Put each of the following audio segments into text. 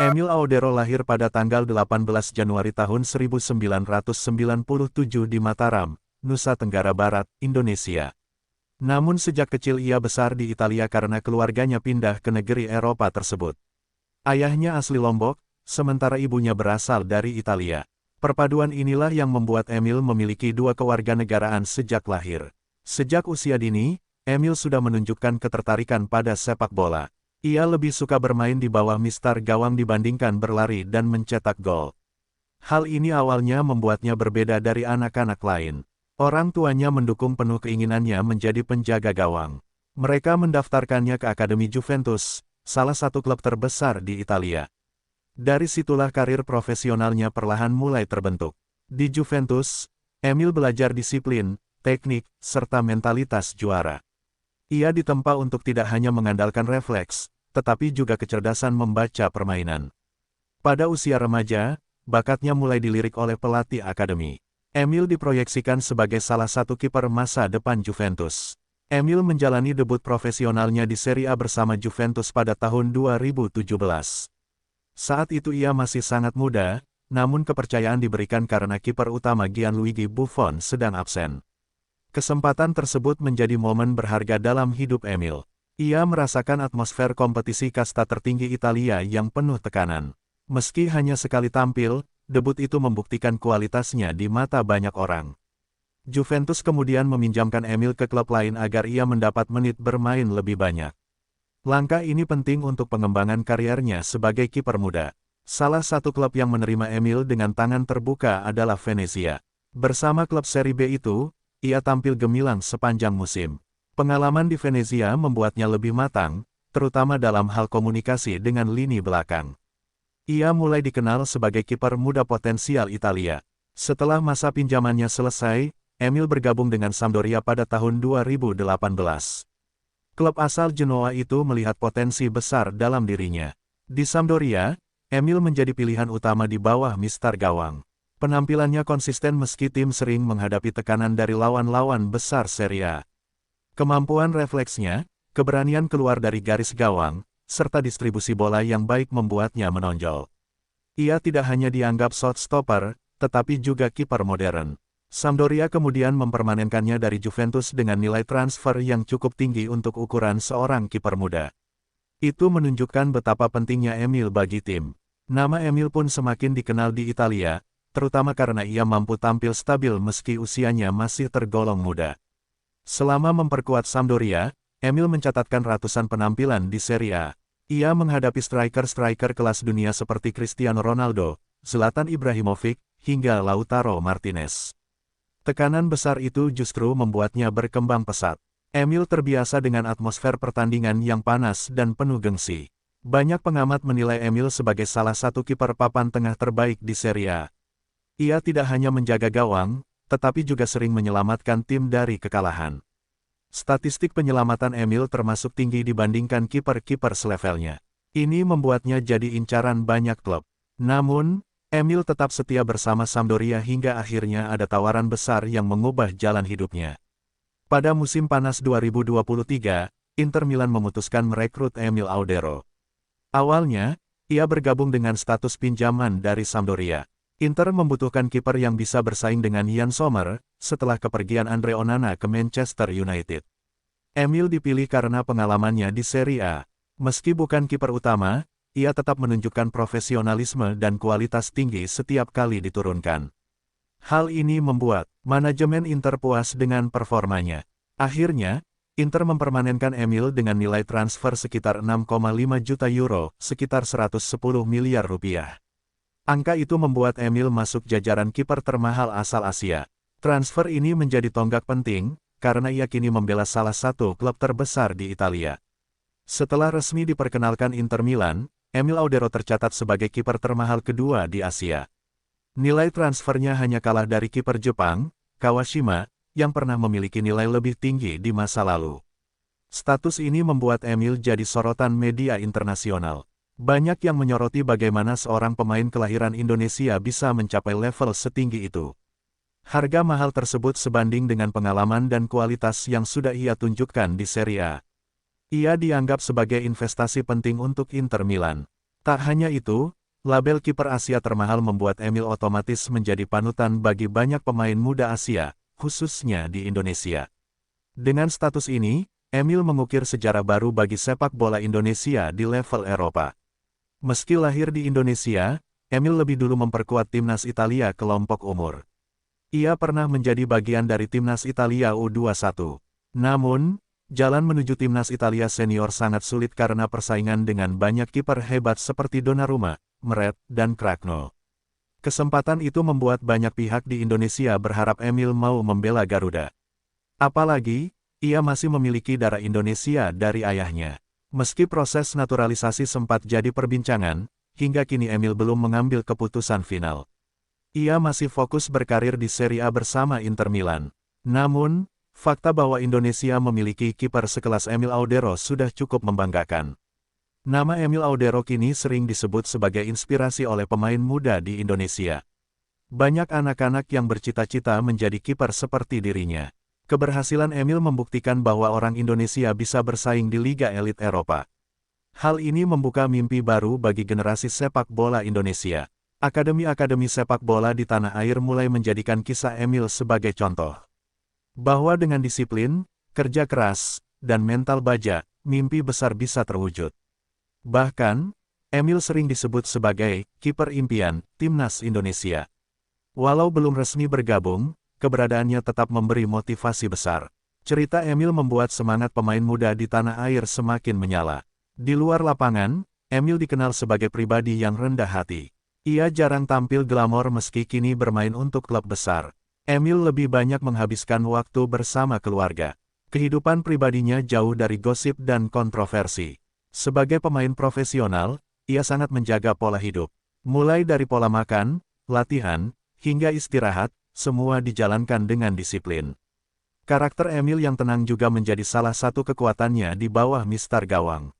Emil Audero lahir pada tanggal 18 Januari tahun 1997 di Mataram, Nusa Tenggara Barat, Indonesia. Namun sejak kecil ia besar di Italia karena keluarganya pindah ke negeri Eropa tersebut. Ayahnya asli Lombok, sementara ibunya berasal dari Italia. Perpaduan inilah yang membuat Emil memiliki dua kewarganegaraan sejak lahir. Sejak usia dini, Emil sudah menunjukkan ketertarikan pada sepak bola. Ia lebih suka bermain di bawah mistar gawang dibandingkan berlari dan mencetak gol. Hal ini awalnya membuatnya berbeda dari anak-anak lain. Orang tuanya mendukung penuh keinginannya menjadi penjaga gawang. Mereka mendaftarkannya ke Akademi Juventus, salah satu klub terbesar di Italia. Dari situlah karir profesionalnya perlahan mulai terbentuk. Di Juventus, Emil belajar disiplin, teknik, serta mentalitas juara. Ia ditempa untuk tidak hanya mengandalkan refleks, tetapi juga kecerdasan membaca permainan. Pada usia remaja, bakatnya mulai dilirik oleh pelatih akademi. Emil diproyeksikan sebagai salah satu kiper masa depan Juventus. Emil menjalani debut profesionalnya di Serie A bersama Juventus pada tahun 2017. Saat itu ia masih sangat muda, namun kepercayaan diberikan karena kiper utama Gianluigi Buffon sedang absen. Kesempatan tersebut menjadi momen berharga dalam hidup Emil. Ia merasakan atmosfer kompetisi kasta tertinggi Italia yang penuh tekanan. Meski hanya sekali tampil, debut itu membuktikan kualitasnya di mata banyak orang. Juventus kemudian meminjamkan Emil ke klub lain agar ia mendapat menit bermain lebih banyak. Langkah ini penting untuk pengembangan kariernya sebagai kiper muda. Salah satu klub yang menerima Emil dengan tangan terbuka adalah Venezia. Bersama klub Serie B itu, ia tampil gemilang sepanjang musim. Pengalaman di Venezia membuatnya lebih matang, terutama dalam hal komunikasi dengan lini belakang. Ia mulai dikenal sebagai kiper muda potensial Italia. Setelah masa pinjamannya selesai, Emil bergabung dengan Sampdoria pada tahun 2018. Klub asal Genoa itu melihat potensi besar dalam dirinya. Di Sampdoria, Emil menjadi pilihan utama di bawah mistar gawang. Penampilannya konsisten meski tim sering menghadapi tekanan dari lawan-lawan besar Serie A. Kemampuan refleksnya, keberanian keluar dari garis gawang, serta distribusi bola yang baik membuatnya menonjol. Ia tidak hanya dianggap shotstopper, tetapi juga kiper modern. Sampdoria kemudian mempermanenkannya dari Juventus dengan nilai transfer yang cukup tinggi untuk ukuran seorang kiper muda. Itu menunjukkan betapa pentingnya Emil bagi tim. Nama Emil pun semakin dikenal di Italia, terutama karena ia mampu tampil stabil meski usianya masih tergolong muda. Selama memperkuat Sampdoria, Emil mencatatkan ratusan penampilan di Serie A. Ia menghadapi striker-striker kelas dunia seperti Cristiano Ronaldo, Zlatan Ibrahimovic, hingga Lautaro Martinez. Tekanan besar itu justru membuatnya berkembang pesat. Emil terbiasa dengan atmosfer pertandingan yang panas dan penuh gengsi. Banyak pengamat menilai Emil sebagai salah satu kiper papan tengah terbaik di Serie A. Ia tidak hanya menjaga gawang, tetapi juga sering menyelamatkan tim dari kekalahan. Statistik penyelamatan Emil termasuk tinggi dibandingkan kiper-kiper selevelnya. Ini membuatnya jadi incaran banyak klub. Namun, Emil tetap setia bersama Sampdoria hingga akhirnya ada tawaran besar yang mengubah jalan hidupnya. Pada musim panas 2023, Inter Milan memutuskan merekrut Emil Audero. Awalnya, ia bergabung dengan status pinjaman dari Sampdoria. Inter membutuhkan kiper yang bisa bersaing dengan Yann Sommer, setelah kepergian Andre Onana ke Manchester United. Emil dipilih karena pengalamannya di Serie A. Meski bukan kiper utama, ia tetap menunjukkan profesionalisme dan kualitas tinggi setiap kali diturunkan. Hal ini membuat manajemen Inter puas dengan performanya. Akhirnya, Inter mempermanenkan Emil dengan nilai transfer sekitar 6,5 juta euro, sekitar 110 miliar rupiah. Angka itu membuat Emil masuk jajaran kiper termahal asal Asia. Transfer ini menjadi tonggak penting, karena ia kini membela salah satu klub terbesar di Italia. Setelah resmi diperkenalkan Inter Milan, Emil Audero tercatat sebagai kiper termahal kedua di Asia. Nilai transfernya hanya kalah dari kiper Jepang, Kawashima, yang pernah memiliki nilai lebih tinggi di masa lalu. Status ini membuat Emil jadi sorotan media internasional. Banyak yang menyoroti bagaimana seorang pemain kelahiran Indonesia bisa mencapai level setinggi itu. Harga mahal tersebut sebanding dengan pengalaman dan kualitas yang sudah ia tunjukkan di Serie A. Ia dianggap sebagai investasi penting untuk Inter Milan. Tak hanya itu, label kiper Asia termahal membuat Emil otomatis menjadi panutan bagi banyak pemain muda Asia, khususnya di Indonesia. Dengan status ini, Emil mengukir sejarah baru bagi sepak bola Indonesia di level Eropa. Meski lahir di Indonesia, Emil lebih dulu memperkuat timnas Italia kelompok umur. Ia pernah menjadi bagian dari timnas Italia U21. Namun, jalan menuju timnas Italia senior sangat sulit karena persaingan dengan banyak kiper hebat seperti Donnarumma, Meret, dan Cragno. Kesempatan itu membuat banyak pihak di Indonesia berharap Emil mau membela Garuda. Apalagi, ia masih memiliki darah Indonesia dari ayahnya. Meski proses naturalisasi sempat jadi perbincangan, hingga kini Emil belum mengambil keputusan final. Ia masih fokus berkarir di Serie A bersama Inter Milan. Namun, fakta bahwa Indonesia memiliki kiper sekelas Emil Audero sudah cukup membanggakan. Nama Emil Audero kini sering disebut sebagai inspirasi oleh pemain muda di Indonesia. Banyak anak-anak yang bercita-cita menjadi kiper seperti dirinya. Keberhasilan Emil membuktikan bahwa orang Indonesia bisa bersaing di Liga Elit Eropa. Hal ini membuka mimpi baru bagi generasi sepak bola Indonesia. Akademi-akademi sepak bola di tanah air mulai menjadikan kisah Emil sebagai contoh. Bahwa dengan disiplin, kerja keras, dan mental baja, mimpi besar bisa terwujud. Bahkan, Emil sering disebut sebagai kiper impian timnas Indonesia. Walau belum resmi bergabung, keberadaannya tetap memberi motivasi besar. Cerita Emil membuat semangat pemain muda di tanah air semakin menyala. Di luar lapangan, Emil dikenal sebagai pribadi yang rendah hati. Ia jarang tampil glamor meski kini bermain untuk klub besar. Emil lebih banyak menghabiskan waktu bersama keluarga. Kehidupan pribadinya jauh dari gosip dan kontroversi. Sebagai pemain profesional, ia sangat menjaga pola hidup. Mulai dari pola makan, latihan, hingga istirahat, semua dijalankan dengan disiplin. Karakter Emil yang tenang juga menjadi salah satu kekuatannya di bawah mistar gawang.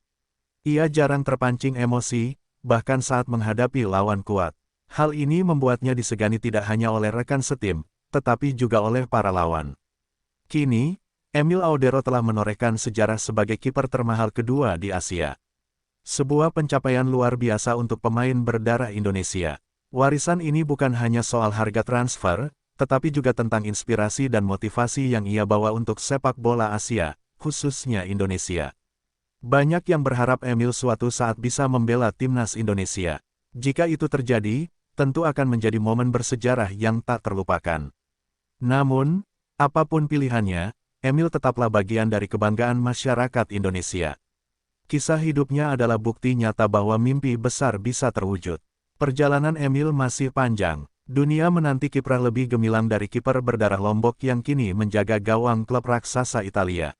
Ia jarang terpancing emosi, bahkan saat menghadapi lawan kuat. Hal ini membuatnya disegani tidak hanya oleh rekan setim, tetapi juga oleh para lawan. Kini, Emil Audero telah menorehkan sejarah sebagai kiper termahal kedua di Asia. Sebuah pencapaian luar biasa untuk pemain berdarah Indonesia. Warisan ini bukan hanya soal harga transfer, tetapi juga tentang inspirasi dan motivasi yang ia bawa untuk sepak bola Asia, khususnya Indonesia. Banyak yang berharap Emil suatu saat bisa membela timnas Indonesia. Jika itu terjadi, tentu akan menjadi momen bersejarah yang tak terlupakan. Namun, apapun pilihannya, Emil tetaplah bagian dari kebanggaan masyarakat Indonesia. Kisah hidupnya adalah bukti nyata bahwa mimpi besar bisa terwujud. Perjalanan Emil masih panjang. Dunia menanti kiprah lebih gemilang dari kiper berdarah Lombok yang kini menjaga gawang klub raksasa Italia.